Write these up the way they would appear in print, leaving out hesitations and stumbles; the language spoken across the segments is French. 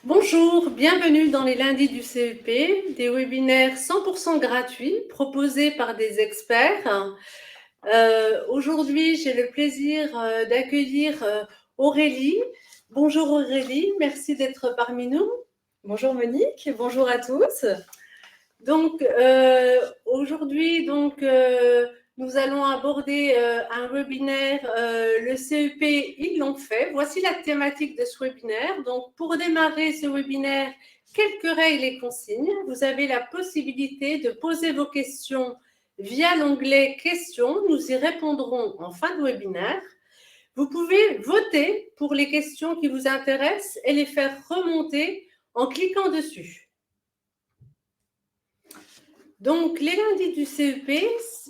Bonjour, bienvenue dans les lundis du CEP, des webinaires 100% gratuits proposés par des experts. Aujourd'hui, j'ai le plaisir d'accueillir Aurélie. Bonjour Aurélie, merci d'être parmi nous. Bonjour Monique, bonjour à tous. Donc aujourd'hui, nous allons aborder un webinaire, le CEP, ils l'ont fait. Voici la thématique de ce webinaire. Donc pour démarrer ce webinaire, quelques règles et consignes. Vous avez la possibilité de poser vos questions via l'onglet questions. Nous y répondrons en fin de webinaire. Vous pouvez voter pour les questions qui vous intéressent et les faire remonter en cliquant dessus. Donc, les lundis du CEP,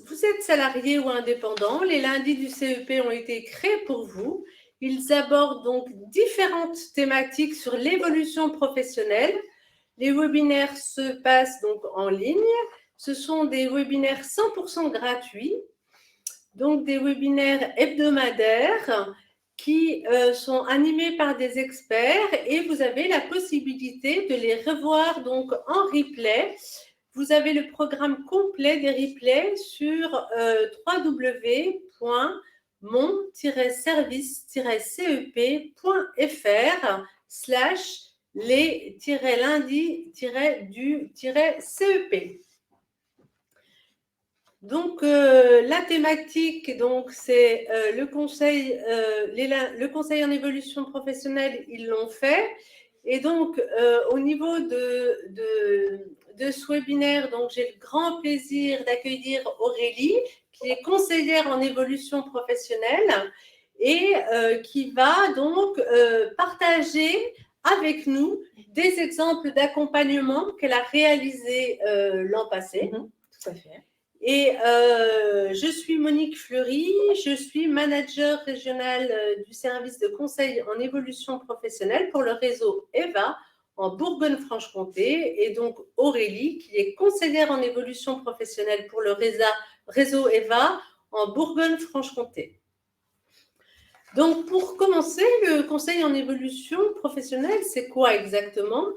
vous êtes salarié ou indépendant, les lundis du CEP ont été créés pour vous. Ils abordent donc différentes thématiques sur l'évolution professionnelle. Les webinaires se passent donc en ligne. Ce sont des webinaires 100% gratuits, donc des webinaires hebdomadaires qui sont animés par des experts et vous avez la possibilité de les revoir donc en replay. Vous avez le programme complet des replays sur www.mon-service-cep.fr/les-lundis-du-CEP. Donc, la thématique, donc, c'est le conseil en évolution professionnelle, ils l'ont fait. Et donc, au niveau de ce webinaire, donc, j'ai le grand plaisir d'accueillir Aurélie, qui est conseillère en évolution professionnelle et qui va donc partager avec nous des exemples d'accompagnement qu'elle a réalisés l'an passé. Tout à fait. Et je suis Monique Fleury, je suis manager régional du service de conseil en évolution professionnelle pour le réseau EVA en Bourgogne-Franche-Comté, et donc Aurélie, qui est conseillère en évolution professionnelle pour le réseau EVA en Bourgogne-Franche-Comté. Donc, pour commencer, le conseil en évolution professionnelle, c'est quoi exactement ?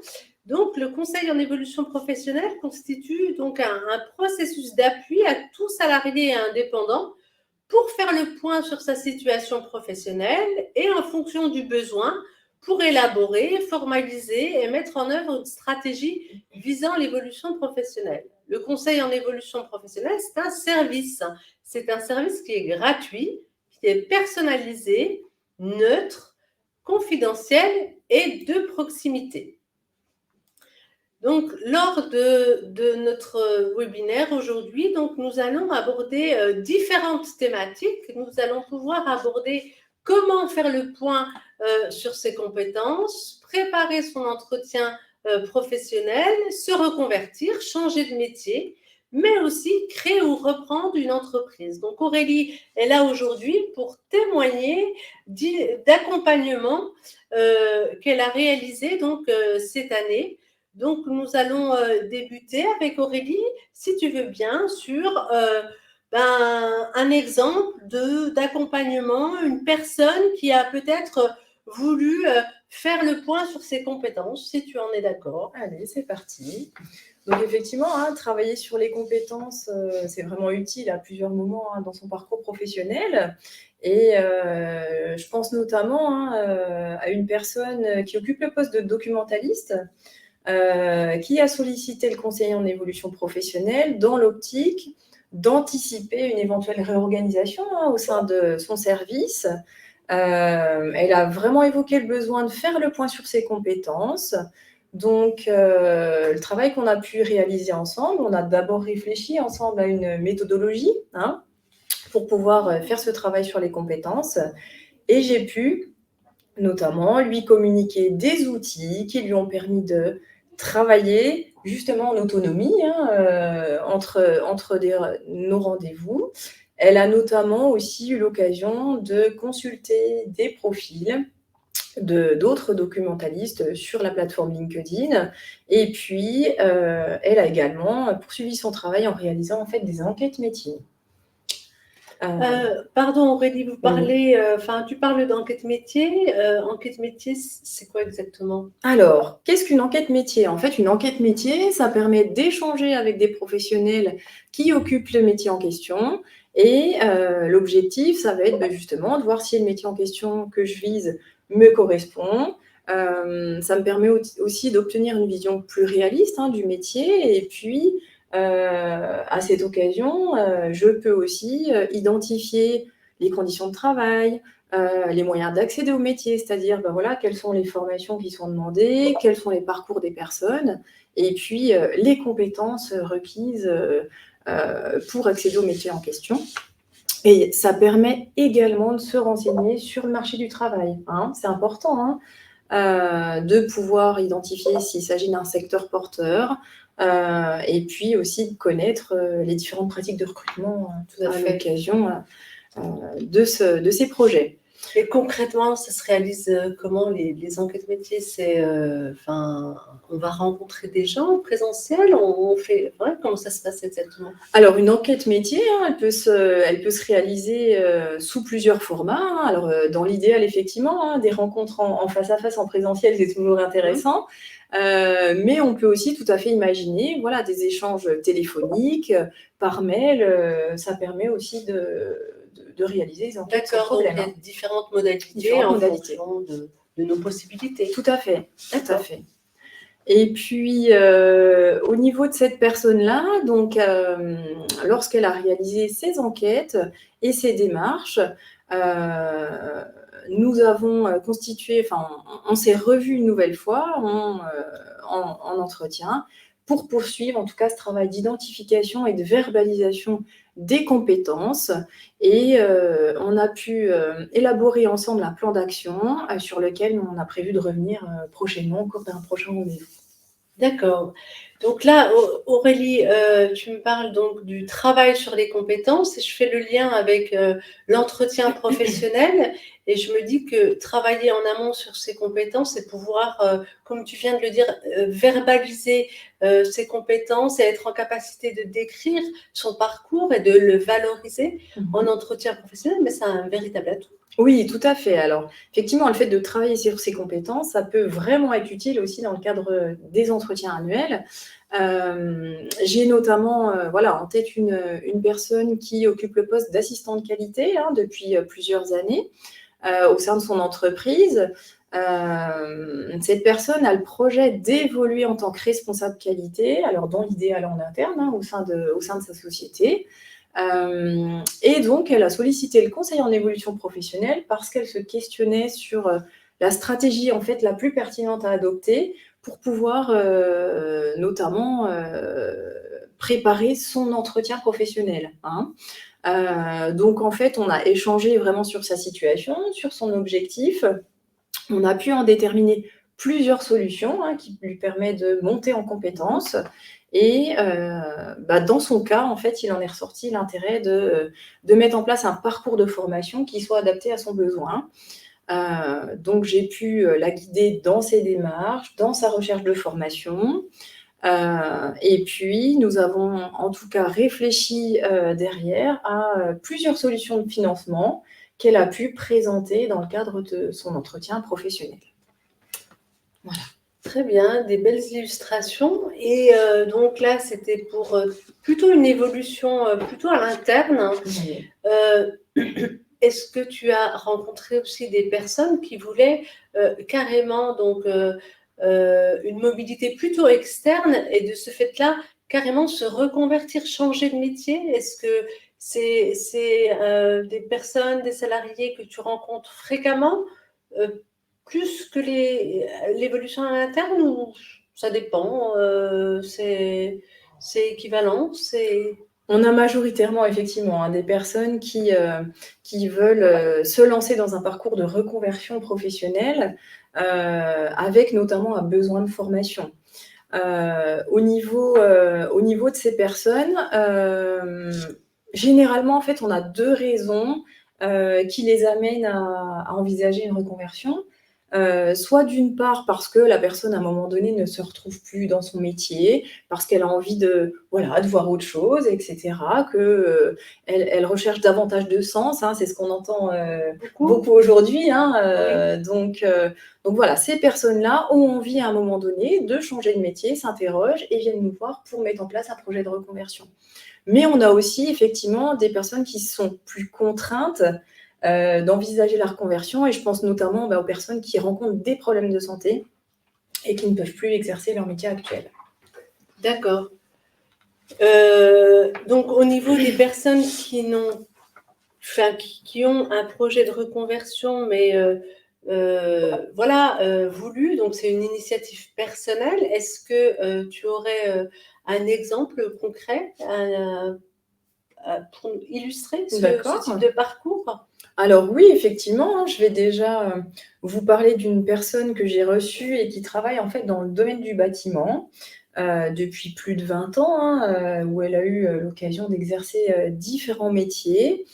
Donc, le conseil en évolution professionnelle constitue donc un processus d'appui à tout salarié et indépendant pour faire le point sur sa situation professionnelle et en fonction du besoin pour élaborer, formaliser et mettre en œuvre une stratégie visant l'évolution professionnelle. Le conseil en évolution professionnelle, c'est un service. C'est un service qui est gratuit, qui est personnalisé, neutre, confidentiel et de proximité. Donc, lors de notre webinaire aujourd'hui, donc, nous allons aborder différentes thématiques. Nous allons pouvoir aborder comment faire le point sur ses compétences, préparer son entretien professionnel, se reconvertir, changer de métier, mais aussi créer ou reprendre une entreprise. Donc, Aurélie est là aujourd'hui pour témoigner d'accompagnement qu'elle a réalisé donc, cette année. Donc, nous allons débuter avec Aurélie, si tu veux bien, sur un exemple d'accompagnement, une personne qui a peut-être voulu faire le point sur ses compétences, si tu en es d'accord. Allez, c'est parti. Donc effectivement, travailler sur les compétences, c'est vraiment utile à plusieurs moments dans son parcours professionnel. Et je pense notamment à une personne qui occupe le poste de documentaliste, qui a sollicité le conseiller en évolution professionnelle dans l'optique d'anticiper une éventuelle réorganisation au sein de son service. Elle a vraiment évoqué le besoin de faire le point sur ses compétences. Donc, le travail qu'on a pu réaliser ensemble, on a d'abord réfléchi ensemble à une méthodologie pour pouvoir faire ce travail sur les compétences. Et j'ai pu notamment lui communiquer des outils qui lui ont permis de travailler justement en autonomie entre nos rendez-vous. Elle a notamment aussi eu l'occasion de consulter des profils d'autres documentalistes sur la plateforme LinkedIn. Et puis, elle a également poursuivi son travail en réalisant en fait des enquêtes métiers. Pardon Aurélie, vous Oui. parlez, tu parles d'enquête métier. Enquête métier, c'est quoi exactement? Alors, qu'est-ce qu'une enquête métier? En fait, une enquête métier, ça permet d'échanger avec des professionnels qui occupent le métier en question. Et l'objectif, ça va être justement de voir si le métier en question que je vise me correspond. Ça me permet aussi d'obtenir une vision plus réaliste du métier. Et puis, à cette occasion, je peux aussi identifier les conditions de travail, les moyens d'accéder au métier, c'est-à-dire voilà, quelles sont les formations qui sont demandées, quels sont les parcours des personnes, et puis les compétences requises pour accéder au métier en question. Et ça permet également de se renseigner sur le marché du travail. C'est important de pouvoir identifier s'il s'agit d'un secteur porteur, et puis aussi de connaître les différentes pratiques de recrutement Tout à à fait. l'occasion de ces projets. Et concrètement, ça se réalise comment les enquêtes métiers? On va rencontrer des gens en présentiel, on fait, ouais, comment ça se passe exactement? Alors, une enquête métier, elle peut se réaliser sous plusieurs formats. Alors, dans l'idéal, effectivement, des rencontres en face à face, en présentiel, c'est toujours intéressant. Mais on peut aussi tout à fait imaginer voilà, des échanges téléphoniques, par mail. Ça permet aussi de réaliser des enquêtes sans D'accord, donc problème. il y a différentes modalités en fonction de nos possibilités. Tout à fait, tout à D'accord. fait. Et puis, au niveau de cette personne-là, donc, lorsqu'elle a réalisé ses enquêtes et ses démarches, nous avons constitué, on s'est revus une nouvelle fois en entretien pour poursuivre en tout cas ce travail d'identification et de verbalisation des compétences. Et on a pu élaborer ensemble un plan d'action sur lequel on a prévu de revenir prochainement au cours d'un prochain rendez-vous. D'accord. Donc là, Aurélie, tu me parles donc du travail sur les compétences et je fais le lien avec l'entretien professionnel et je me dis que travailler en amont sur ces compétences et pouvoir, comme tu viens de le dire, verbaliser ses compétences et être en capacité de décrire son parcours et de le valoriser en entretien professionnel, mais c'est un véritable atout. Oui, tout à fait. Alors, effectivement, le fait de travailler sur ses compétences, ça peut vraiment être utile aussi dans le cadre des entretiens annuels. J'ai notamment en tête une personne qui occupe le poste d'assistant de qualité depuis plusieurs années au sein de son entreprise. Cette personne a le projet d'évoluer en tant que responsable qualité, alors dans l'idéal en interne, au sein de sa société. Et donc, elle a sollicité le conseil en évolution professionnelle parce qu'elle se questionnait sur la stratégie en fait la plus pertinente à adopter pour pouvoir notamment préparer son entretien professionnel. Donc, en fait, on a échangé vraiment sur sa situation, sur son objectif. On a pu en déterminer plusieurs solutions qui lui permettent de monter en compétences. Et dans son cas, en fait, il en est ressorti l'intérêt de mettre en place un parcours de formation qui soit adapté à son besoin. Donc, j'ai pu la guider dans ses démarches, dans sa recherche de formation. Et puis, nous avons en tout cas réfléchi derrière à plusieurs solutions de financement qu'elle a pu présenter dans le cadre de son entretien professionnel. Voilà. Très bien, des belles illustrations. Et donc là, c'était pour plutôt une évolution plutôt à l'interne. Oui. Est-ce que tu as rencontré aussi des personnes qui voulaient carrément donc une mobilité plutôt externe et de ce fait-là, carrément se reconvertir, changer de métier? Est-ce que c'est des personnes, des salariés que tu rencontres fréquemment, plus que l'évolution à l'interne ou ça dépend, c'est équivalent, On a majoritairement effectivement des personnes qui veulent se lancer dans un parcours de reconversion professionnelle avec notamment un besoin de formation. Au niveau de ces personnes, généralement, en fait, on a 2 raisons qui les amènent à envisager une reconversion. soit d'une part parce que la personne à un moment donné ne se retrouve plus dans son métier, parce qu'elle a envie de voir autre chose, et cetera, elle recherche davantage de sens, hein, c'est ce qu'on entend beaucoup aujourd'hui, hein, donc voilà, ces personnes-là ont envie à un moment donné de changer de métier, s'interrogent et viennent nous voir pour mettre en place un projet de reconversion. Mais on a aussi effectivement des personnes qui sont plus contraintes d'envisager la reconversion, et je pense notamment aux personnes qui rencontrent des problèmes de santé et qui ne peuvent plus exercer leur métier actuel. D'accord. Donc, au niveau des personnes qui ont un projet de reconversion, mais voulu, donc c'est une initiative personnelle, est-ce que tu aurais un exemple concret pour illustrer ce type de parcours? Alors oui, effectivement, je vais déjà vous parler d'une personne que j'ai reçue et qui travaille en fait dans le domaine du bâtiment depuis plus de 20 ans, hein, où elle a eu l'occasion d'exercer différents métiers.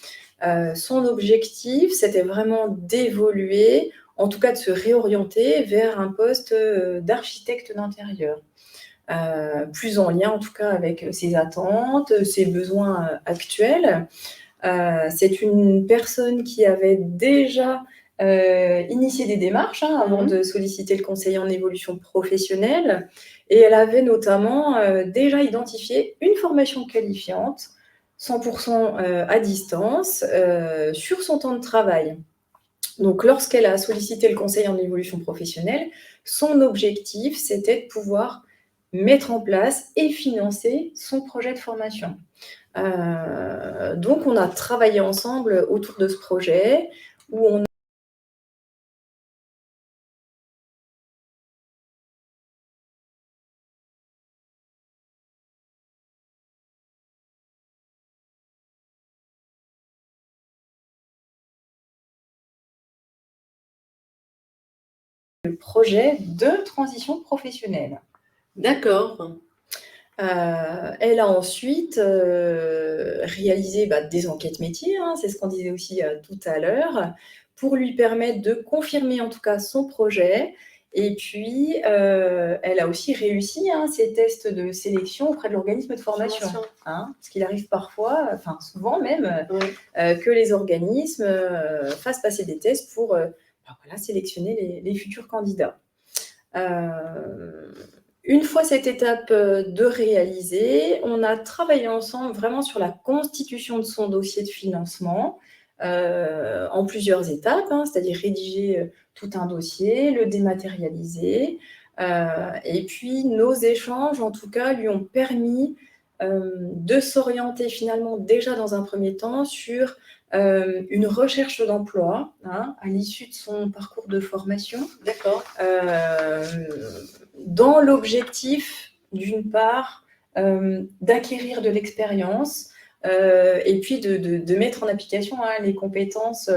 Son objectif, c'était vraiment d'évoluer, en tout cas de se réorienter vers un poste d'architecte d'intérieur. Plus en lien en tout cas avec ses attentes, ses besoins actuels. C'est une personne qui avait déjà initié des démarches avant de solliciter le conseiller en évolution professionnelle, et elle avait notamment déjà identifié une formation qualifiante 100% à distance sur son temps de travail. Donc, lorsqu'elle a sollicité le conseil en évolution professionnelle, son objectif, c'était de pouvoir mettre en place et financer son projet de formation. Donc, on a travaillé ensemble autour de ce projet où on a le projet de transition professionnelle. D'accord. Elle a ensuite réalisé des enquêtes métiers, hein, c'est ce qu'on disait aussi tout à l'heure, pour lui permettre de confirmer en tout cas son projet. Et puis, elle a aussi réussi ses tests de sélection auprès de l'organisme de formation. Parce qu'il arrive parfois, enfin souvent même, que les organismes fassent passer des tests pour sélectionner les futurs candidats. Une fois cette étape de réalisée, on a travaillé ensemble vraiment sur la constitution de son dossier de financement en plusieurs étapes, c'est-à-dire rédiger tout un dossier, le dématérialiser. Et puis, nos échanges, en tout cas, lui ont permis de s'orienter finalement déjà dans un premier temps sur une recherche d'emploi à l'issue de son parcours de formation. D'accord. Dans l'objectif, d'une part, d'acquérir de l'expérience et puis de mettre en application les compétences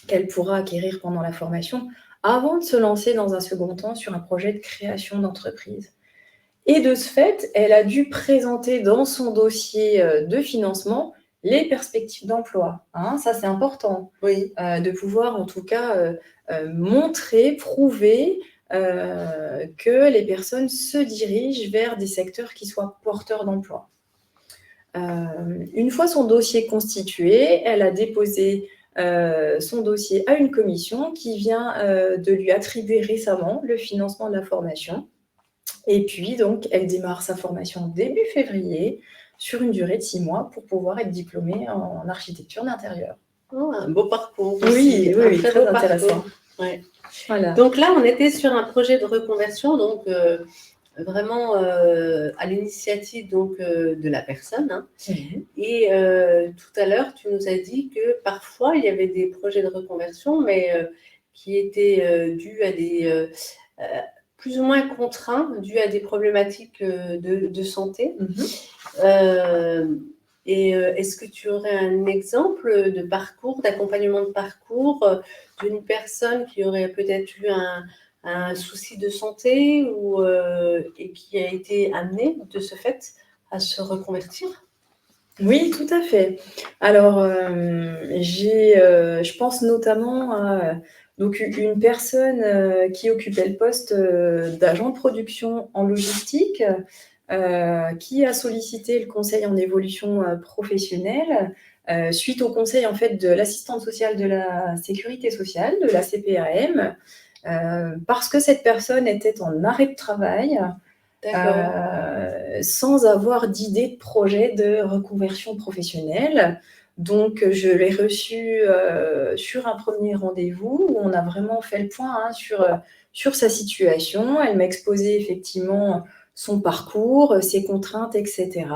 qu'elle pourra acquérir pendant la formation avant de se lancer dans un second temps sur un projet de création d'entreprise. Et de ce fait, elle a dû présenter dans son dossier de financement les perspectives d'emploi. Ça, c'est important. Oui. De pouvoir, en tout cas, montrer, prouver que les personnes se dirigent vers des secteurs qui soient porteurs d'emploi. Une fois son dossier constitué, elle a déposé son dossier à une commission qui vient de lui attribuer récemment le financement de la formation. Et puis, donc, elle démarre sa formation début février sur une durée de 6 mois pour pouvoir être diplômée en architecture d'intérieur. Un beau parcours. Oui, très intéressant. Ouais. Voilà. Donc là, on était sur un projet de reconversion, donc vraiment à l'initiative de la personne. Et tout à l'heure, tu nous as dit que parfois, il y avait des projets de reconversion, mais qui étaient dus à des... plus ou moins contraints, dus à des problématiques de santé. Est-ce que tu aurais un exemple de parcours, d'accompagnement de parcours d'une personne qui aurait peut-être eu un souci de santé et qui a été amenée de ce fait à se reconvertir? Oui, tout à fait. Alors, je pense notamment à Donc, une personne qui occupait le poste d'agent de production en logistique, qui a sollicité le conseil en évolution professionnelle suite au conseil en fait de l'assistante sociale de la sécurité sociale, de la CPAM, parce que cette personne était en arrêt de travail, sans avoir d'idée de projet de reconversion professionnelle. Donc, je l'ai reçue sur un premier rendez-vous où on a vraiment fait le point sur sa situation. Elle m'a exposé effectivement son parcours, ses contraintes, etc.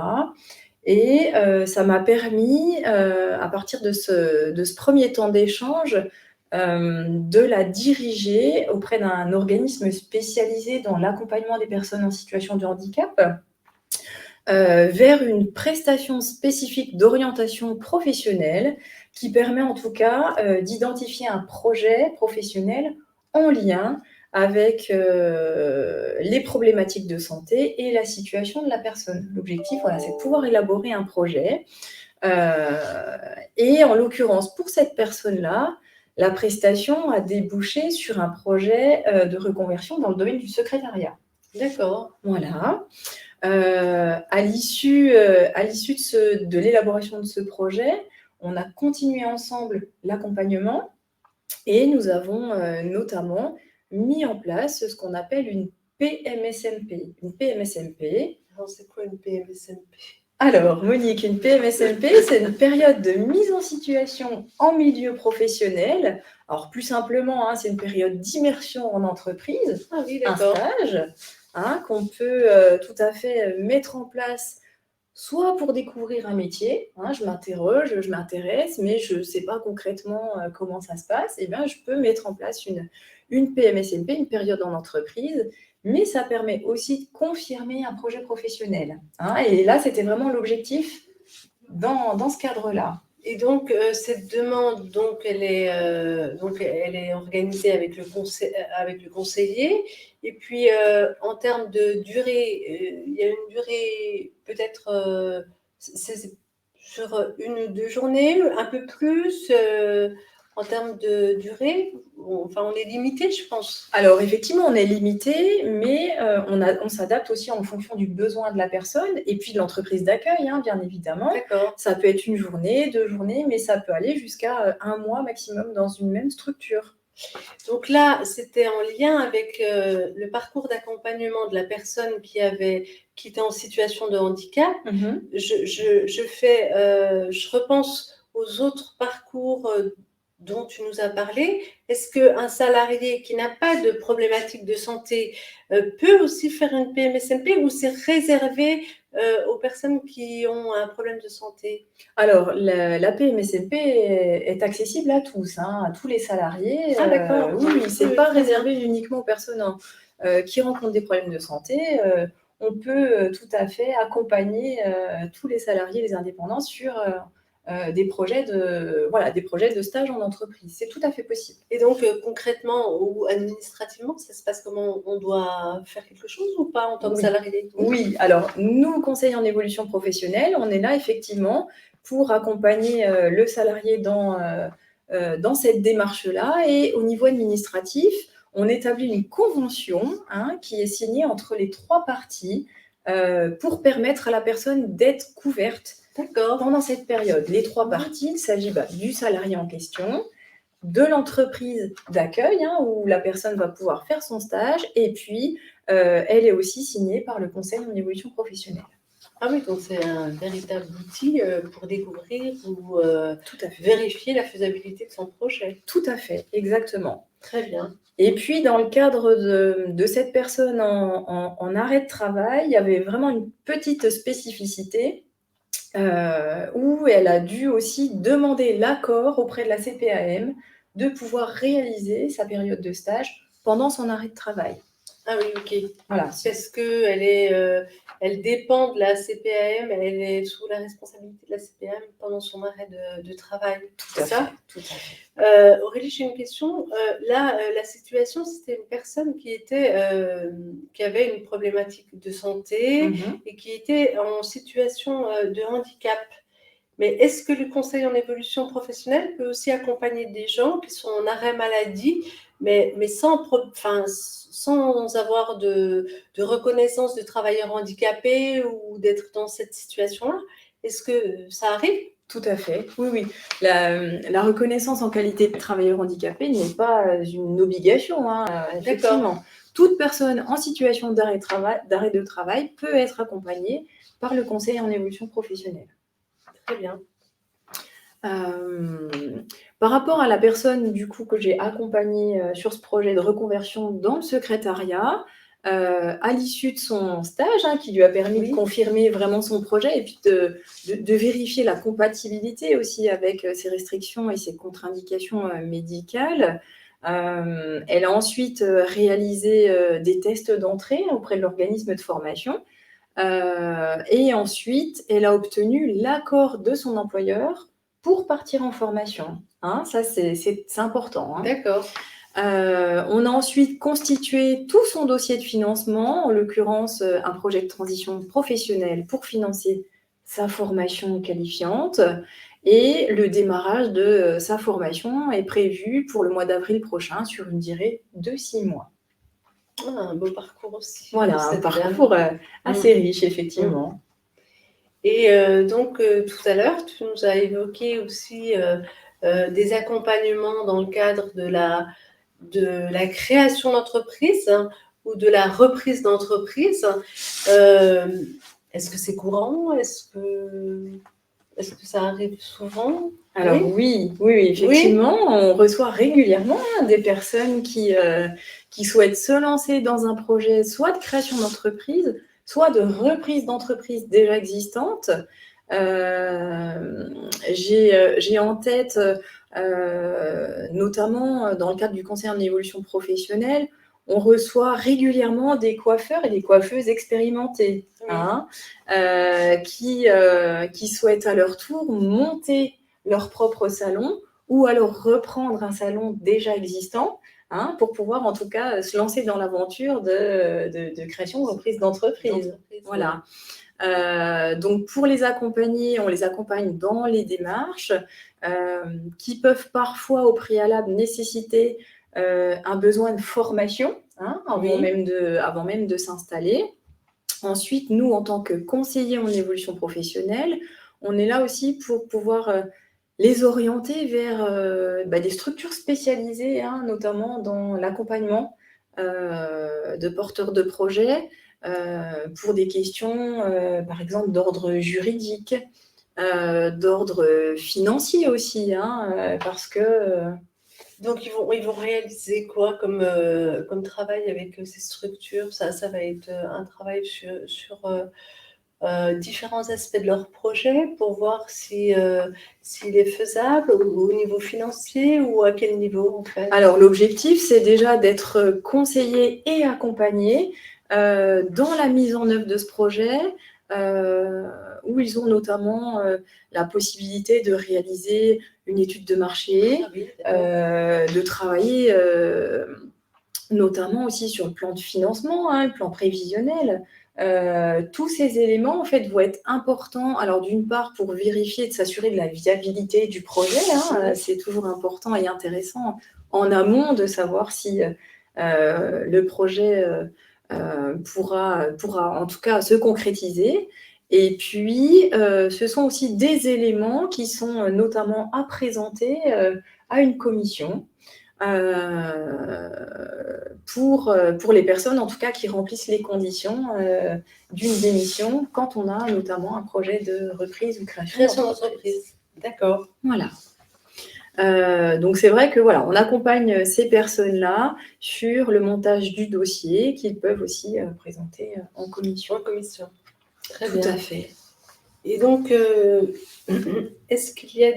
Et ça m'a permis, à partir de ce premier temps d'échange, de la diriger auprès d'un organisme spécialisé dans l'accompagnement des personnes en situation de handicap, vers une prestation spécifique d'orientation professionnelle qui permet en tout cas d'identifier un projet professionnel en lien avec les problématiques de santé et la situation de la personne. L'objectif, voilà, c'est de pouvoir élaborer un projet. Et en l'occurrence, pour cette personne-là, la prestation a débouché sur un projet de reconversion dans le domaine du secrétariat. D'accord. Voilà. À l'issue de l'élaboration de ce projet, on a continué ensemble l'accompagnement et nous avons notamment mis en place ce qu'on appelle une PMSMP. Une PMSMP. Alors, c'est quoi une PMSMP? Alors, Monique, une PMSMP, c'est une période de mise en situation en milieu professionnel. Alors, plus simplement, c'est une période d'immersion en entreprise, un stage, qu'on peut tout à fait mettre en place, soit pour découvrir un métier, je m'interroge, je m'intéresse, mais je ne sais pas concrètement comment ça se passe, et bien, je peux mettre en place une PMSMP, une période en entreprise, mais ça permet aussi de confirmer un projet professionnel. Et là, c'était vraiment l'objectif dans ce cadre-là. Et donc, cette demande, elle est organisée avec le conseiller. Et puis, en termes de durée, il y a une durée peut-être c'est sur 1 ou 2 journées, un peu plus. En termes de durée, on est limité, je pense. Alors, effectivement, on est limité, mais on s'adapte aussi en fonction du besoin de la personne et puis de l'entreprise d'accueil, bien évidemment. D'accord. Ça peut être 1 journée, 2 journées, mais ça peut aller jusqu'à 1 mois maximum dans une même structure. Donc là, c'était en lien avec le parcours d'accompagnement de la personne qui était en situation de handicap. Je repense aux autres parcours dont tu nous as parlé. Est-ce qu'un salarié qui n'a pas de problématique de santé peut aussi faire une PMSMP ou c'est réservé aux personnes qui ont un problème de santé? Alors, la PMSMP est accessible à tous, à tous les salariés. Ah, d'accord. Oui, c'est pas réservé uniquement aux personnes qui rencontrent des problèmes de santé. On peut tout à fait accompagner tous les salariés, les indépendants sur des projets de stage en entreprise. C'est tout à fait possible. Et donc, concrètement ou administrativement, ça se passe comment? On doit faire quelque chose ou pas en tant que salarié? Oui, alors nous, conseil en évolution professionnelle, on est là effectivement pour accompagner le salarié dans cette démarche-là. Et au niveau administratif, on établit une convention qui est signée entre les 3 parties pour permettre à la personne d'être couverte pendant cette période. Les 3 parties, il s'agit du salarié en question, de l'entreprise d'accueil où la personne va pouvoir faire son stage, et puis elle est aussi signée par le conseil en évolution professionnelle. Ah oui, donc c'est un véritable outil pour découvrir ou vérifier la faisabilité de son projet. Tout à fait, exactement. Très bien. Et puis, dans le cadre de cette personne en arrêt de travail, il y avait vraiment une petite spécificité où elle a dû aussi demander l'accord auprès de la CPAM de pouvoir réaliser sa période de stage pendant son arrêt de travail. Ah oui, ok. Voilà. Parce qu'elle elle dépend de la CPAM, elle est sous la responsabilité de la CPAM pendant son arrêt de travail. Tout à fait. Tout à fait. Aurélie, j'ai une question. Là, la situation, c'était une personne qui avait une problématique de santé et qui était en situation de handicap. Mais est-ce que le conseil en évolution professionnelle peut aussi accompagner des gens qui sont en arrêt maladie, mais sans avoir de reconnaissance de travailleurs handicapés ou d'être dans cette situation-là? Est-ce que ça arrive? Tout à fait, oui, oui. La reconnaissance en qualité de travailleur handicapé n'est pas une obligation, hein, effectivement. Toute personne en situation d'arrêt de travail peut être accompagnée par le conseil en évolution professionnelle. Très bien. Par rapport à la personne du coup que j'ai accompagnée sur ce projet de reconversion dans le secrétariat, à l'issue de son stage, hein, qui lui a permis Oui. de confirmer vraiment son projet et puis de vérifier la compatibilité aussi avec ses restrictions et ses contre-indications médicales. Elle a ensuite réalisé des tests d'entrée auprès de l'organisme de formation. Et ensuite, elle a obtenu l'accord de son employeur pour partir en formation. Hein, ça, c'est important. Hein. D'accord. On a ensuite constitué tout son dossier de financement, en l'occurrence un projet de transition professionnelle pour financer sa formation qualifiante. Et le démarrage de sa formation est prévu pour le mois d'avril prochain sur une durée de 6 mois. Ah, un beau parcours aussi. Voilà, un parcours assez riche, effectivement. Et donc, tout à l'heure, tu nous as évoqué aussi des accompagnements dans le cadre de la création d'entreprise, hein, ou de la reprise d'entreprise. Est-ce que c'est courant? Est-ce que ça arrive souvent? Alors oui, effectivement, on reçoit régulièrement des personnes qui souhaitent se lancer dans un projet soit de création d'entreprise, soit de reprise d'entreprise déjà existante. J'ai en tête, notamment dans le cadre du conseil en évolution professionnelle, on reçoit régulièrement des coiffeurs et des coiffeuses expérimentés, hein, qui souhaitent à leur tour monter leur propre salon ou alors reprendre un salon déjà existant, hein, pour pouvoir en tout cas se lancer dans l'aventure de création ou reprise d'entreprise. Voilà. Donc pour les accompagner, on les accompagne dans les démarches qui peuvent parfois au préalable nécessiter un besoin de formation, hein, avant même de s'installer. Ensuite, nous, en tant que conseillers en évolution professionnelle, on est là aussi pour pouvoir les orienter vers des structures spécialisées, hein, notamment dans l'accompagnement de porteurs de projets pour des questions, par exemple, d'ordre juridique, d'ordre financier aussi, hein, parce que... Donc, ils vont réaliser quoi comme travail avec ces structures? Ça va être un travail sur différents aspects de leur projet pour voir s'il est faisable au niveau financier ou à quel niveau en fait? Alors, l'objectif, c'est déjà d'être conseillé et accompagné dans la mise en œuvre de ce projet, où ils ont notamment la possibilité de réaliser une étude de marché, de travailler notamment aussi sur le plan de financement, hein, le plan prévisionnel. Tous ces éléments en fait vont être importants. Alors d'une part pour vérifier, de s'assurer de la viabilité du projet, hein, c'est toujours important et intéressant en amont de savoir si le projet pourra en tout cas se concrétiser. Et puis ce sont aussi des éléments qui sont notamment à présenter à une commission. Pour les personnes, en tout cas, qui remplissent les conditions d'une démission quand on a notamment un projet de reprise ou création d'entreprise. D'accord. Voilà. Donc, c'est vrai que voilà, on accompagne ces personnes-là sur le montage du dossier qu'ils peuvent aussi présenter en commission. En commission. Très Tout bien. à fait. Et donc, est-ce qu'il y a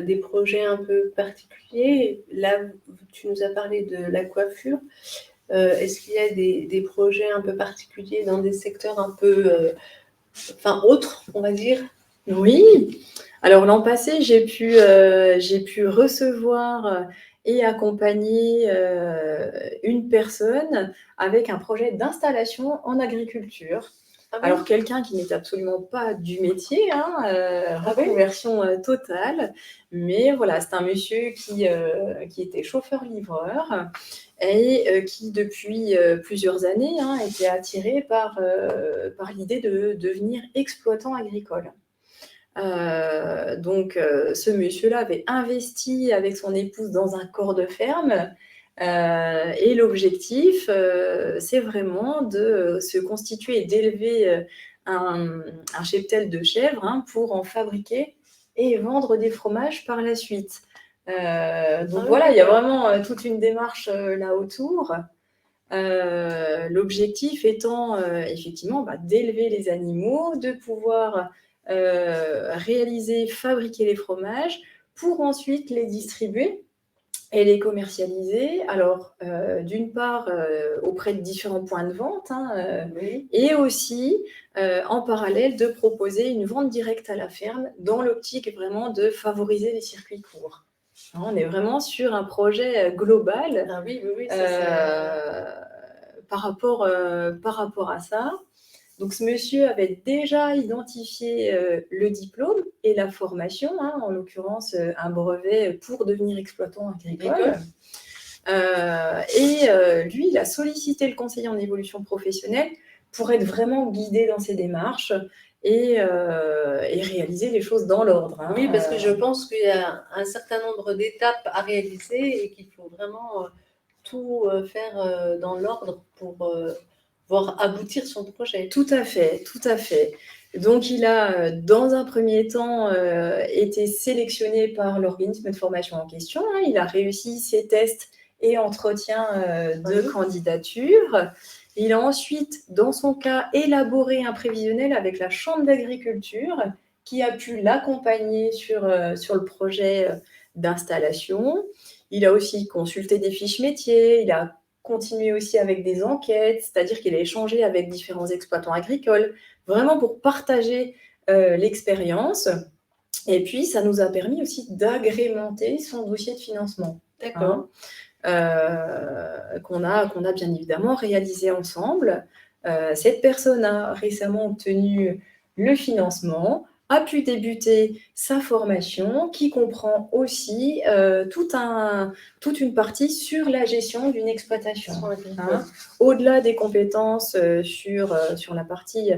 des projets un peu particuliers? Là, tu nous as parlé de la coiffure. Est-ce qu'il y a des projets un peu particuliers dans des secteurs un peu, autres, on va dire? Oui. Alors l'an passé, j'ai pu recevoir et accompagner une personne avec un projet d'installation en agriculture. Ah oui. Alors, quelqu'un qui n'est absolument pas du métier, hein, Ah oui. reconversion totale. Mais voilà, c'est un monsieur qui était chauffeur-livreur et qui, depuis plusieurs années, hein, était attiré par l'idée de devenir exploitant agricole. Donc, ce monsieur-là avait investi avec son épouse dans un corps de ferme. Et l'objectif, c'est vraiment de se constituer et d'élever un cheptel de chèvres, hein, pour en fabriquer et vendre des fromages par la suite. Donc Ah oui, voilà, il y a d'accord. vraiment toute une démarche là autour. L'objectif étant effectivement d'élever les animaux, de pouvoir réaliser, fabriquer les fromages pour ensuite les distribuer et les commercialiser. Alors, d'une part, auprès de différents points de vente, hein, Oui. et aussi en parallèle de proposer une vente directe à la ferme dans l'optique vraiment de favoriser les circuits courts. Hein, on est vraiment sur un projet global Ah oui, oui, oui, ça c'est... par rapport à ça. Donc, ce monsieur avait déjà identifié le diplôme et la formation, hein, en l'occurrence un brevet pour devenir exploitant agricole. Lui, il a sollicité le conseiller en évolution professionnelle pour être vraiment guidé dans ses démarches et réaliser les choses dans l'ordre. Hein. Oui, parce que je pense qu'il y a un certain nombre d'étapes à réaliser et qu'il faut vraiment tout faire dans l'ordre pour voir aboutir son projet. Tout à fait, tout à fait. Donc, il a, dans un premier temps, été sélectionné par l'organisme de formation en question. Hein. Il a réussi ses tests et entretiens de Oui. candidature. Il a ensuite, dans son cas, élaboré un prévisionnel avec la Chambre d'agriculture qui a pu l'accompagner sur le projet d'installation. Il a aussi consulté des fiches métiers, il a continué aussi avec des enquêtes, c'est-à-dire qu'il a échangé avec différents exploitants agricoles, vraiment pour partager l'expérience. Et puis, ça nous a permis aussi d'agrémenter son dossier de financement. D'accord. Qu'on a bien évidemment réalisé ensemble. Cette personne a récemment obtenu le financement, a pu débuter sa formation qui comprend aussi toute une partie sur la gestion d'une exploitation. Hein. Au-delà des compétences sur la partie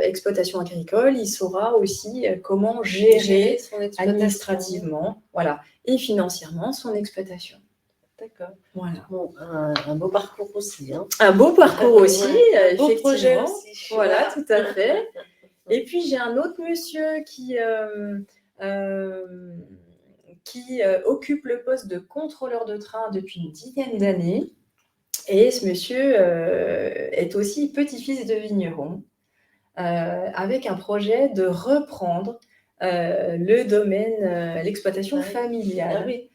exploitation agricole, il saura aussi comment gérer administrativement, voilà, et financièrement son exploitation. D'accord. Voilà. Bon, un beau parcours aussi. Hein. Un beau parcours aussi, un beau effectivement. projet aussi. Voilà, tout à fait. Et puis, j'ai un autre monsieur qui occupe le poste de contrôleur de train depuis une dizaine d'années. Et ce monsieur est aussi petit-fils de vigneron, avec un projet de reprendre le domaine, l'exploitation familiale. Ah oui.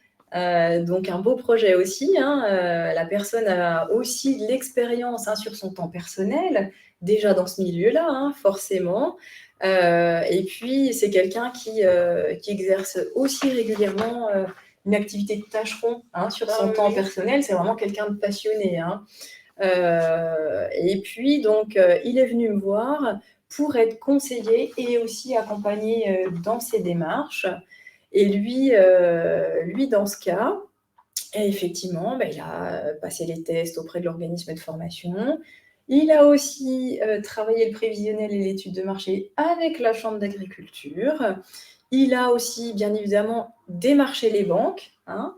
Donc un beau projet aussi. Hein. La personne a aussi de l'expérience, hein, sur son temps personnel, déjà dans ce milieu-là, hein, forcément. Et puis c'est quelqu'un qui exerce aussi régulièrement une activité de tâcheron, hein, sur son temps personnel. C'est vraiment quelqu'un de passionné. Hein. Et puis donc il est venu me voir pour être conseillé et aussi accompagné dans ses démarches. Et lui, dans ce cas, effectivement, il a passé les tests auprès de l'organisme de formation. Il a aussi travaillé le prévisionnel et l'étude de marché avec la Chambre d'agriculture. Il a aussi, bien évidemment, démarché les banques, hein,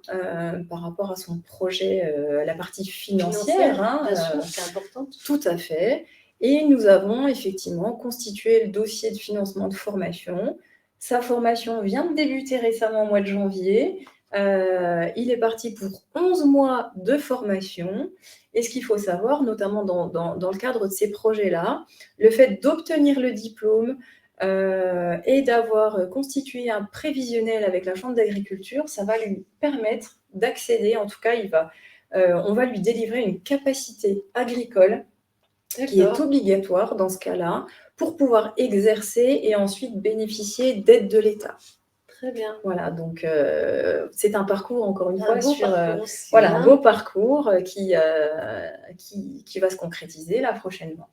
par rapport à son projet, la partie financière. Hein, bien sûr, c'est important. Tout à fait. Et nous avons effectivement constitué le dossier de financement de formation. Sa formation vient de débuter récemment au mois de janvier. Il est parti pour 11 mois de formation. Et ce qu'il faut savoir, notamment dans le cadre de ces projets-là, le fait d'obtenir le diplôme et d'avoir constitué un prévisionnel avec la Chambre d'agriculture, ça va lui permettre d'accéder, en tout cas, on va lui délivrer une capacité agricole qui est obligatoire dans ce cas-là pour pouvoir exercer et ensuite bénéficier d'aides de l'État. Très bien. Voilà, donc c'est un parcours, encore une fois, sur un beau parcours qui va se concrétiser là prochainement.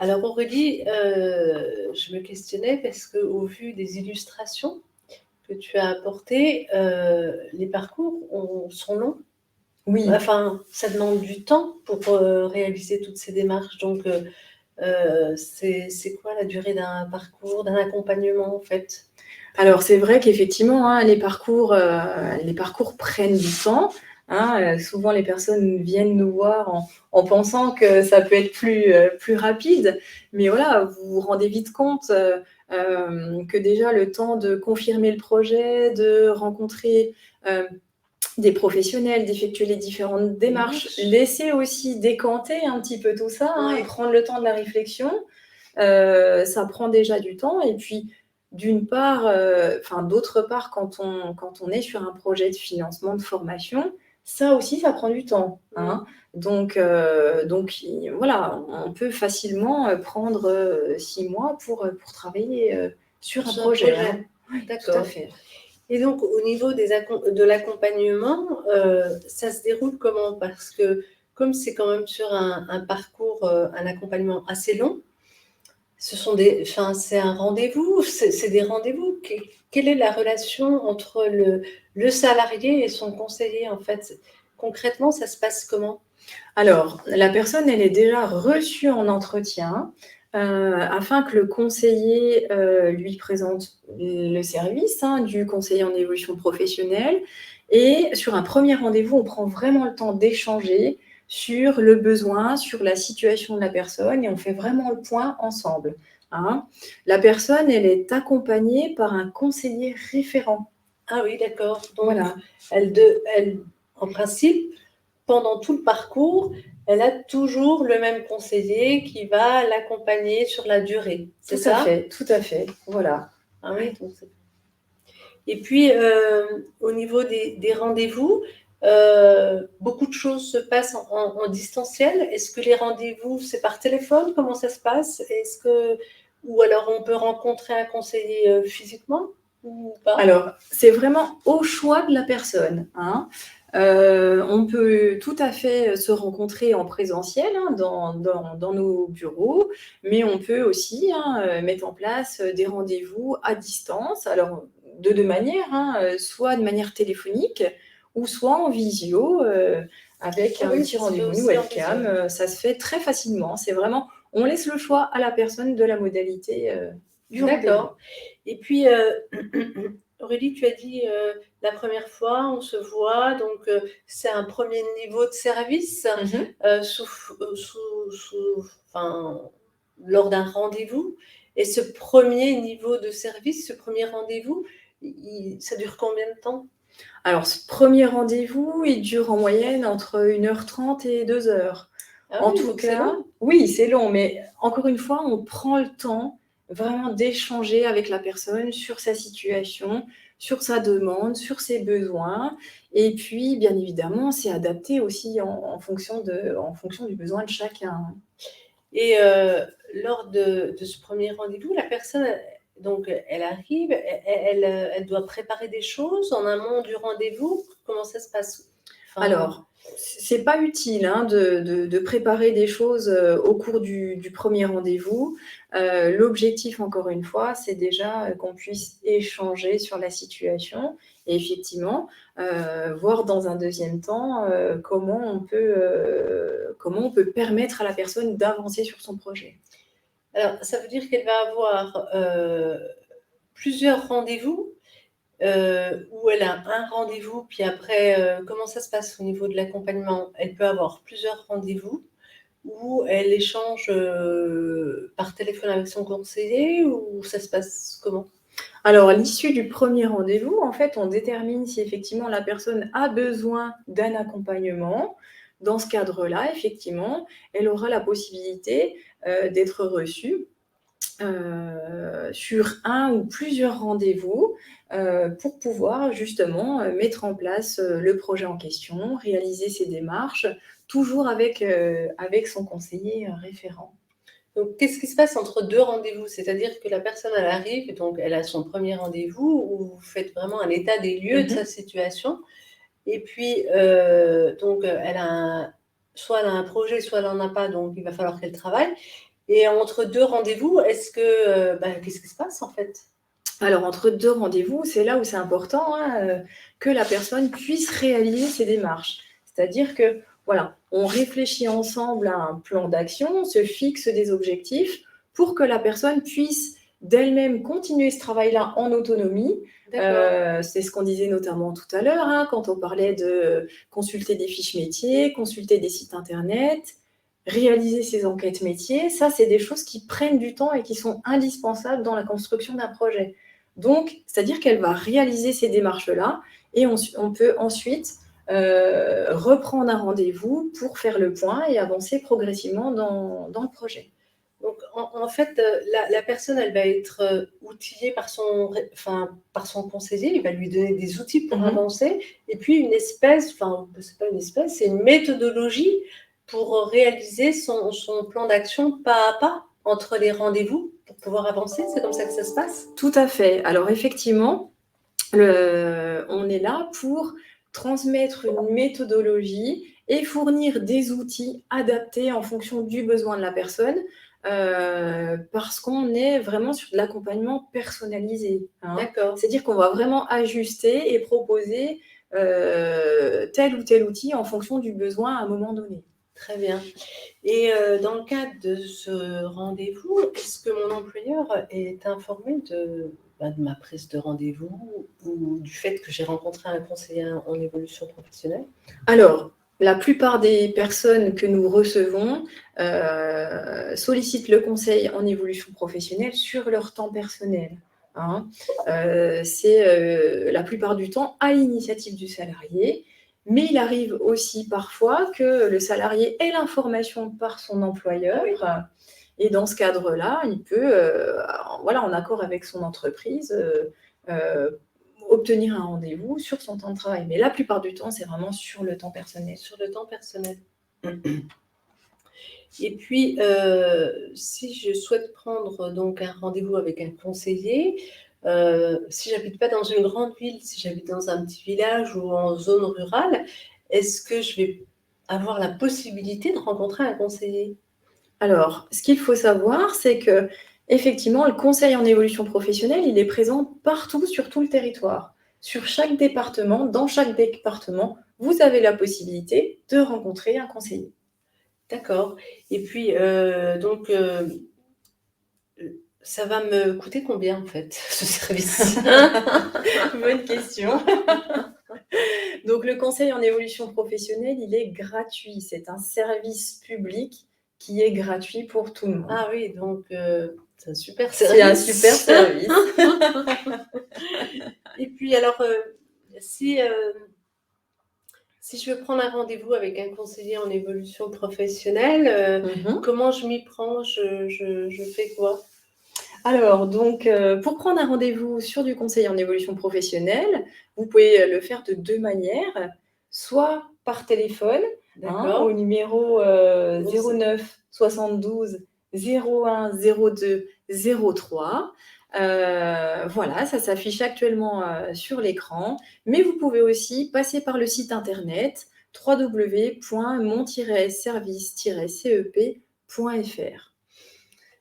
Alors Aurélie, je me questionnais parce qu'au vu des illustrations que tu as apportées, les parcours sont longs. Oui. Enfin, ça demande du temps pour réaliser toutes ces démarches. Donc, c'est quoi la durée d'un parcours, d'un accompagnement en fait? Alors c'est vrai qu'effectivement, hein, les parcours prennent du temps, hein, souvent les personnes viennent nous voir en pensant que ça peut être plus rapide. Mais voilà, vous vous rendez vite compte, que déjà le temps de confirmer le projet, de rencontrer, des professionnels, d'effectuer les différentes démarches, laisser aussi décanter un petit peu tout ça, hein, Ouais. prendre le temps de la réflexion, ça prend déjà du temps. Et puis, d'autre part, quand on est sur un projet de financement de formation, ça aussi, ça prend du temps, hein. Donc, voilà, on peut facilement prendre 6 mois pour travailler sur un projet, hein. Oui, tout à D'accord. fait. Et donc, au niveau de l'accompagnement, ça se déroule comment? Parce que comme c'est quand même sur un parcours, un accompagnement assez long, c'est un rendez-vous, c'est des rendez-vous. Quelle est la relation entre le salarié et son conseiller en fait? Concrètement, ça se passe comment? Alors, la personne, elle est déjà reçue en entretien, afin que le conseiller, lui présente le service, hein, du conseiller en évolution professionnelle. Et sur un premier rendez-vous, on prend vraiment le temps d'échanger sur le besoin, sur la situation de la personne et on fait vraiment le point ensemble, hein. La personne, elle est accompagnée par un conseiller référent. Ah oui, d'accord. Donc Voilà. elle en principe, pendant tout le parcours, elle a toujours le même conseiller qui va l'accompagner sur la durée, c'est Tout à ça? fait, tout à fait, voilà. Ah oui, donc c'est et puis, au niveau des rendez-vous, beaucoup de choses se passent en distanciel. Est-ce que les rendez-vous, c'est par téléphone? Comment ça se passe? Ou alors on peut rencontrer un conseiller, physiquement ou pas? Alors, c'est vraiment au choix de la personne, hein. On peut tout à fait se rencontrer en présentiel, hein, dans nos bureaux, mais on peut aussi, hein, mettre en place des rendez-vous à distance. Alors, de 2 manières, hein, soit de manière téléphonique ou soit en visio, avec Ah un oui, petit ça se fait rendez-vous, une aussi en visio. webcam. Ça se fait très facilement. C'est vraiment on laisse le choix à la personne de la modalité, du rendez-vous. D'accord. Et puis, Aurélie, tu as dit, la première fois, on se voit, donc c'est un premier niveau de service, sous f enfin, lors d'un rendez-vous. Et ce premier niveau de service, ce premier rendez-vous, ça dure combien de temps? Alors, ce premier rendez-vous, il dure en moyenne entre 1h30 et 2 heures. Ah En oui, tout donc c'est cas, long. oui, c'est long, mais encore une fois, on prend le temps vraiment d'échanger avec la personne sur sa situation, sur sa demande, sur ses besoins. Et puis, bien évidemment, c'est adapté aussi en fonction du besoin de chacun. Et lors de ce premier rendez-vous, la personne, donc elle arrive, elle doit préparer des choses en amont du rendez-vous? Comment ça se passe? Enfin, Alors, c'est pas utile, hein, de préparer des choses, au cours du premier rendez-vous. L'objectif, encore une fois, c'est déjà, qu'on puisse échanger sur la situation et effectivement, voir dans un deuxième temps, comment on peut permettre à la personne d'avancer sur son projet. alors ça veut dire qu'elle va avoir, plusieurs rendez-vous, où elle a un rendez-vous, puis après, comment ça se passe au niveau de l'accompagnement? Elle peut avoir plusieurs rendez-vous où elle échange, par téléphone avec son conseiller ou ça se passe comment? Alors, à l'issue du premier rendez-vous, en fait, on détermine si effectivement la personne a besoin d'un accompagnement. Dans ce cadre-là, effectivement, elle aura la possibilité, d'être reçue, sur un ou plusieurs rendez-vous, pour pouvoir justement, mettre en place, le projet en question, réaliser ses démarches, toujours avec son conseiller, référent. Donc, qu'est-ce qui se passe entre 2 rendez-vous? C'est-à-dire que la personne, elle arrive et donc elle a son premier rendez-vous où vous faites vraiment un état des lieux de sa situation et puis, donc, elle a soit elle a un projet, soit elle en a pas, donc il va falloir qu'elle travaille Et entre deux rendez-vous, qu'est-ce qui se passe en fait? Alors, entre deux rendez-vous, c'est là où c'est important que la personne puisse réaliser ses démarches. C'est-à-dire que, voilà, on réfléchit ensemble à un plan d'action, on se fixe des objectifs pour que la personne puisse d'elle-même continuer ce travail-là en autonomie. C'est ce qu'on disait notamment tout à l'heure, quand on parlait de consulter des fiches métiers, consulter des sites internet, réaliser ses enquêtes métiers. Ça, c'est des choses qui prennent du temps et qui sont indispensables dans la construction d'un projet. Donc, c'est-à-dire qu'elle va réaliser ces démarches-là et on peut ensuite reprendre un rendez-vous pour faire le point et avancer progressivement dans le projet. Donc, en fait, la personne, elle va être outillée par son conseiller, il va lui donner des outils pour avancer, et puis c'est pas une espèce, c'est une méthodologie pour réaliser son plan d'action pas à pas entre les rendez-vous pour pouvoir avancer. C'est comme ça que ça se passe? Tout à fait. Alors effectivement, on est là pour transmettre une méthodologie et fournir des outils adaptés en fonction du besoin de la personne, parce qu'on est vraiment sur de l'accompagnement personnalisé. D'accord. C'est-à-dire qu'on va vraiment ajuster et proposer tel ou tel outil en fonction du besoin à un moment donné. Très bien. Et dans le cadre de ce rendez-vous, est-ce que mon employeur est informé de ma prise de rendez-vous ou du fait que j'ai rencontré un conseiller en évolution professionnelle? Alors, la plupart des personnes que nous recevons sollicitent le conseil en évolution professionnelle sur leur temps personnel. C'est la plupart du temps à l'initiative du salarié, mais il arrive aussi parfois que le salarié ait l'information par son employeur. Et dans ce cadre-là, il peut, en accord avec son entreprise, obtenir un rendez-vous sur son temps de travail. Mais la plupart du temps, c'est vraiment sur le temps personnel. Sur le temps personnel. Et puis, si je souhaite prendre donc un rendez-vous avec un conseiller, si j'habite pas dans une grande ville, si j'habite dans un petit village ou en zone rurale, est-ce que je vais avoir la possibilité de rencontrer un conseiller? Alors, ce qu'il faut savoir, c'est que effectivement, le conseil en évolution professionnelle, il est présent partout sur tout le territoire. Sur chaque département, dans chaque département, vous avez la possibilité de rencontrer un conseiller. D'accord. Et puis, ça va me coûter combien en fait, ce service? Bonne question. Donc, le conseil en évolution professionnelle, il est gratuit. C'est un service public qui est gratuit pour tout le monde. Ah oui, donc c'est un super service. C'est un super service. Et puis alors, si je veux prendre un rendez-vous avec un conseiller en évolution professionnelle, comment je m'y prends? Je fais quoi? Alors, donc, pour prendre un rendez-vous sur du conseil en évolution professionnelle, vous pouvez le faire de deux manières, soit par téléphone, au numéro 09 72 01 02 03. Voilà, ça s'affiche actuellement sur l'écran, mais vous pouvez aussi passer par le site internet www.mon-service-cep.fr.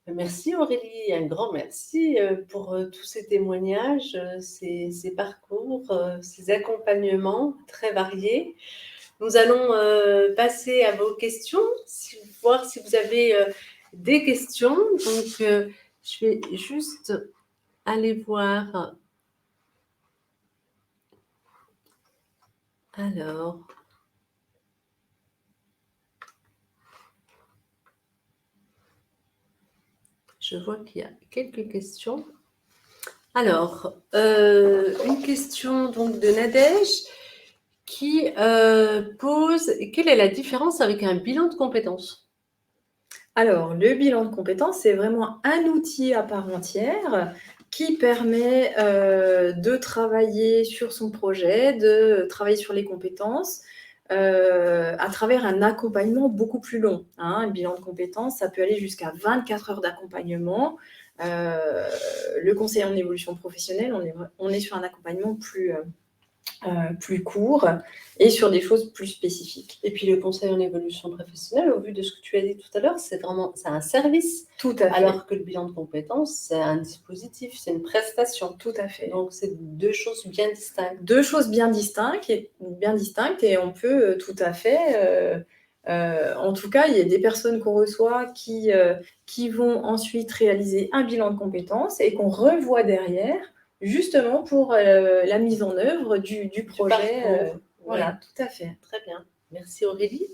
Merci Aurélie, un grand merci pour tous ces témoignages, ces parcours, ces accompagnements très variés. Nous allons passer à vos questions, voir si vous avez des questions. Donc, je vais juste aller voir. Alors, je vois qu'il y a quelques questions. Alors, une question donc de Nadège qui pose « Quelle est la différence avec un bilan de compétences ?» Alors, le bilan de compétences, c'est vraiment un outil à part entière qui permet de travailler sur son projet, de travailler sur les compétences à travers un accompagnement beaucoup plus long. Un bilan de compétences, ça peut aller jusqu'à 24 heures d'accompagnement. Le conseil en évolution professionnelle, on est sur un accompagnement plus plus court et sur des choses plus spécifiques. Et puis le conseil en évolution professionnelle, au vu de ce que tu as dit tout à l'heure, c'est un service, Tout à fait. alors que le bilan de compétences, c'est un dispositif, c'est une prestation. Tout à fait. Donc, c'est deux choses bien distinctes. Deux choses bien distinctes et on peut tout à fait, en tout cas, il y a des personnes qu'on reçoit qui vont ensuite réaliser un bilan de compétences et qu'on revoit derrière, justement pour la mise en œuvre du projet. parcours. Voilà, Ouais. tout à fait. Très bien. Merci Aurélie.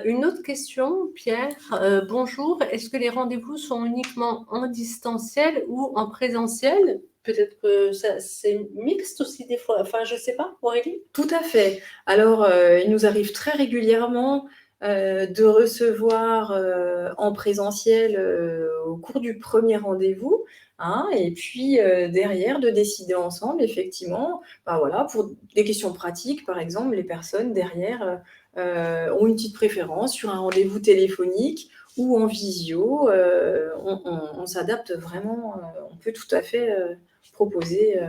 Une autre question, Pierre. Bonjour, est-ce que les rendez-vous sont uniquement en distanciel ou en présentiel? Peut-être que c'est mixte aussi des fois. Enfin, je ne sais pas, Aurélie. Tout à fait. Alors, il nous arrive très régulièrement de recevoir en présentiel au cours du premier rendez-vous, hein, et puis derrière de décider ensemble, effectivement, bah voilà, pour des questions pratiques, par exemple, les personnes derrière ont une petite préférence sur un rendez-vous téléphonique ou en visio. On s'adapte vraiment, on peut tout à fait proposer.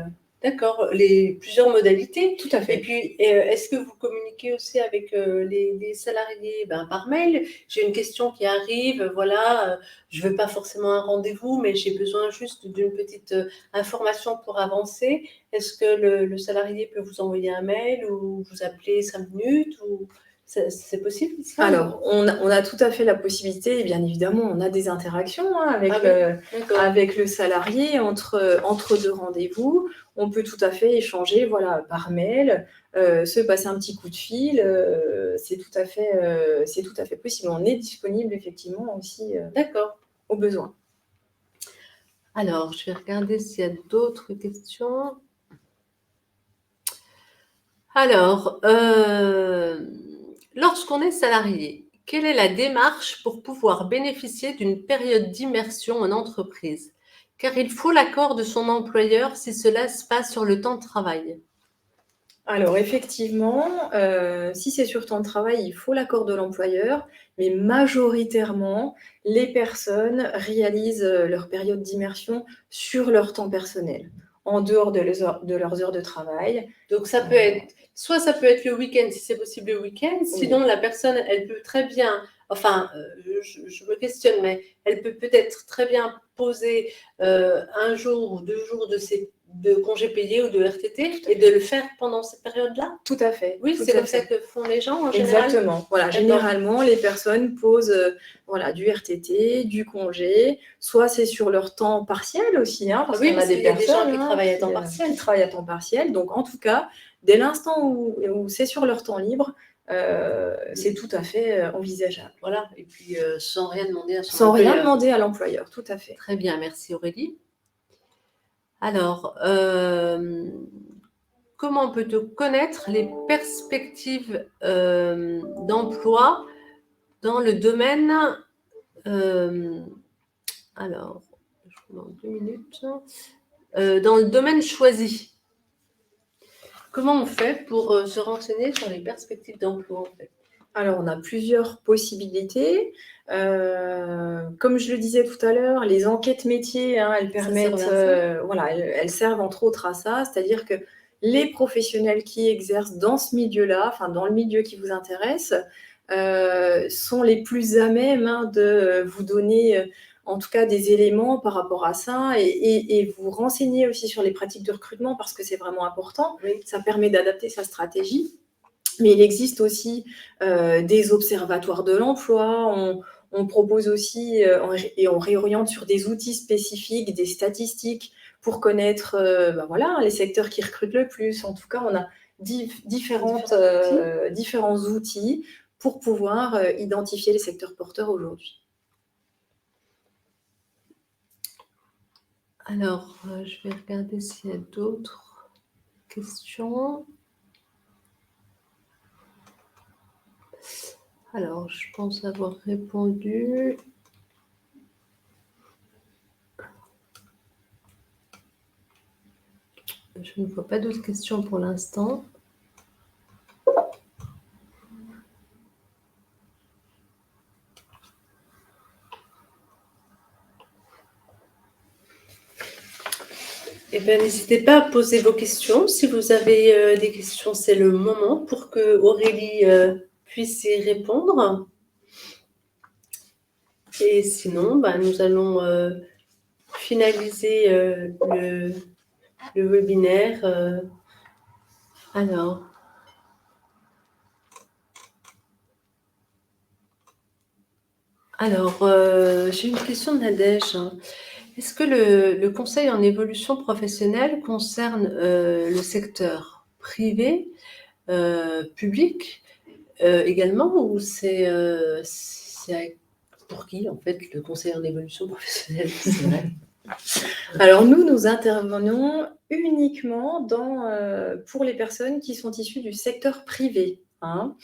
D'accord, les plusieurs modalités. Tout à fait. Et puis, est-ce que vous communiquez aussi avec les salariés par mail? J'ai une question qui arrive, voilà, je ne veux pas forcément un rendez-vous, mais j'ai besoin juste d'une petite information pour avancer. Est-ce que le salarié peut vous envoyer un mail ou vous appeler 5 minutes ou... C'est possible ça? Alors, on a tout à fait la possibilité, et bien évidemment, on a des interactions avec le salarié entre deux rendez-vous. On peut tout à fait échanger par mail, se passer un petit coup de fil. C'est tout à fait possible. On est disponible effectivement aussi D'accord. au besoin. Alors, je vais regarder s'il y a d'autres questions. Alors, lorsqu'on est salarié, quelle est la démarche pour pouvoir bénéficier d'une période d'immersion en entreprise? Car il faut l'accord de son employeur si cela se passe sur le temps de travail. Alors effectivement, si c'est sur temps de travail, il faut l'accord de l'employeur, mais majoritairement, les personnes réalisent leur période d'immersion sur leur temps personnel, en dehors de leurs heures de travail. Donc ça peut être, soit ça peut être le week-end, si c'est possible le week-end, sinon la personne, elle peut très bien, enfin, je me questionne, mais elle peut peut-être très bien poser un jour ou 2 jours de congés payés ou de RTT et de le faire pendant cette période-là. Tout à fait. Oui, c'est comme ça que font les gens en général. Exactement. Voilà, généralement, les personnes posent du RTT, du congé. Soit c'est sur leur temps partiel aussi, parce qu'on a des personnes qui travaillent à temps partiel. Qui travaillent à temps partiel. Donc, en tout cas, dès l'instant où c'est sur leur temps libre, c'est tout à fait envisageable. Voilà, et puis sans rien demander à son Sans employeur. rien demander à l'employeur, tout à fait. Très bien, merci Aurélie. Alors, comment peut-on connaître les perspectives d'emploi dans le domaine... alors, je vous demande 2 minutes. Dans le domaine choisi. Comment on fait pour se renseigner sur les perspectives d'emploi en fait? Alors, on a plusieurs possibilités. Comme je le disais tout à l'heure, les enquêtes métiers, elles permettent, elles servent entre autres à ça, c'est-à-dire que les professionnels qui exercent dans ce milieu-là, enfin dans le milieu qui vous intéresse, sont les plus à même de vous donner en tout cas des éléments par rapport à ça et vous renseigner aussi sur les pratiques de recrutement parce que c'est vraiment important. Oui. Ça permet d'adapter sa stratégie. Mais il existe aussi des observatoires de l'emploi. On propose aussi et on réoriente sur des outils spécifiques, des statistiques pour connaître les secteurs qui recrutent le plus. En tout cas, on a différents outils pour pouvoir identifier les secteurs porteurs aujourd'hui. Alors, je vais regarder s'il y a d'autres questions. Alors, je pense avoir répondu. Je ne vois pas d'autres questions pour l'instant. Eh bien, n'hésitez pas à poser vos questions. Si vous avez des questions, c'est le moment pour que Aurélie puisse y répondre. Et sinon, nous allons finaliser le webinaire. Alors, j'ai une question de Nadège. Est-ce que le conseil en évolution professionnelle concerne le secteur privé, public également, ou c'est pour qui en fait le conseil en évolution professionnelle? C'est vrai. Alors nous intervenons uniquement pour les personnes qui sont issues du secteur privé, hein.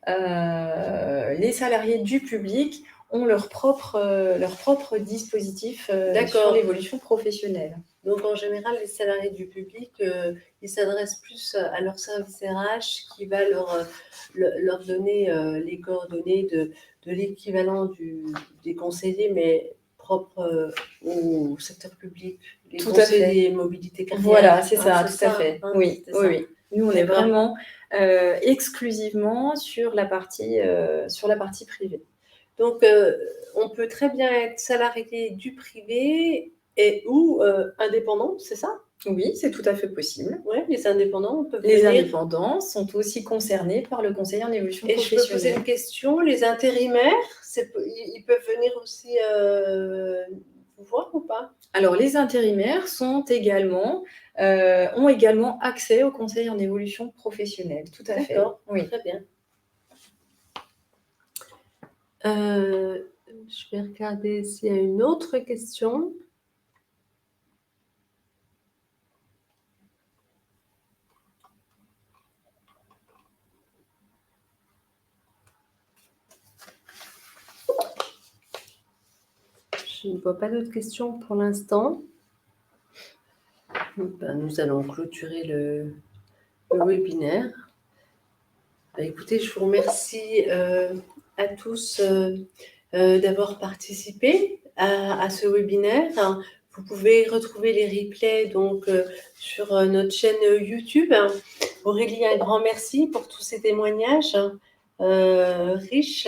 Les salariés du public ont leur propre dispositif sur D'accord. l'évolution professionnelle. Donc en général, les salariés du public, ils s'adressent plus à leur service RH qui va leur donner les coordonnées de l'équivalent des conseillers, mais propres au secteur public, les Tout à fait. conseillers mobilité carrière. Voilà, c'est ça, c'est tout à fait. hein, Oui, c'est ça. oui. Nous, on est D'accord. vraiment exclusivement sur la partie privée. Donc, on peut très bien être salarié du privé ou indépendant, c'est ça? Oui, c'est tout à fait possible. Oui, les indépendants peuvent Les venir. indépendants sont aussi concernés par le conseil en évolution Et je peux poser professionnelle. une question, les intérimaires, ils peuvent venir aussi vous voir ou pas? Alors, les intérimaires ont également accès au conseil en évolution professionnelle, tout à fait. D'accord, Oui. très bien. Je vais regarder s'il y a une autre question. Je ne vois pas d'autres questions pour l'instant. Nous allons clôturer le webinaire. Écoutez, je vous remercie à tous d'avoir participé à ce webinaire. Vous pouvez retrouver les replays donc, sur notre chaîne YouTube. Aurélie, un grand merci pour tous ces témoignages riches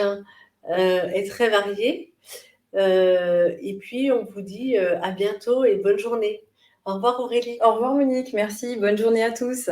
et très variés. Et puis, on vous dit à bientôt et bonne journée. Au revoir Aurélie. Au revoir Monique, merci, bonne journée à tous.